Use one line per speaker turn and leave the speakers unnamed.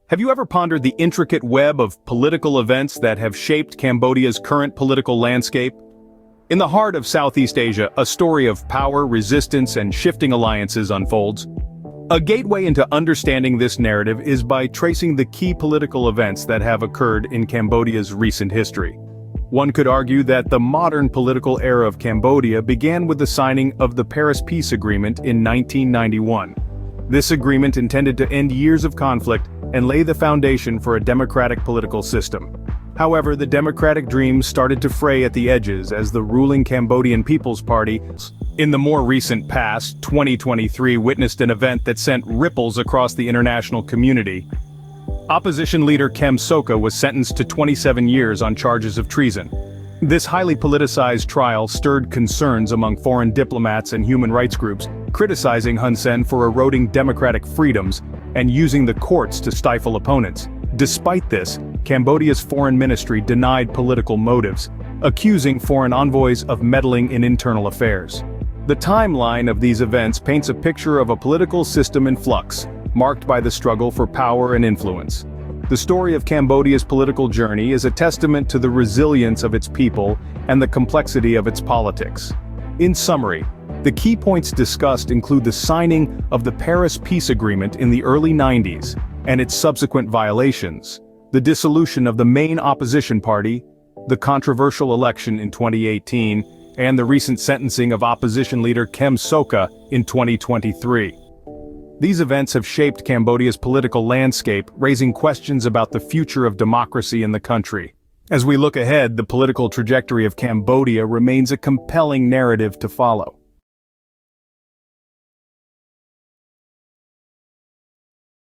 Have you ever pondered the intricate web of political events that have shaped Cambodia's current political landscape? In the heart of Southeast Asia, a story of power, resistance, and shifting alliances unfolds. A gateway into understanding this narrative is by tracing the key political events that have occurred in Cambodia's recent history. One could argue that the modern political era of Cambodia began with the signing of the Paris Peace Agreement in 1991. This agreement intended to end years of conflict and lay the foundation for a democratic political system. However, the democratic dream started to fray at the edges as the ruling Cambodian People's Party, in the more recent past, 2023, witnessed an event that sent ripples across the international community. Opposition leader Kem Sokha was sentenced to 27 years on charges of treason. This highly politicized trial stirred concerns among foreign diplomats and human rights groups, criticizing Hun Sen for eroding democratic freedoms and using the courts to stifle opponents. Despite this, Cambodia's foreign ministry denied political motives, accusing foreign envoys of meddling in internal affairs. The timeline of these events paints a picture of a political system in flux, marked by the struggle for power and influence. The story of Cambodia's political journey is a testament to the resilience of its people and the complexity of its politics. In summary, the key points discussed include the signing of the Paris Peace Agreement in the early 90s and its subsequent violations, the dissolution of the main opposition party, the controversial election in 2018, and the recent sentencing of opposition leader Kem Sokha in 2023. These events have shaped Cambodia's political landscape, raising questions about the future of democracy in the country. As we look ahead, the political trajectory of Cambodia remains a compelling narrative to follow.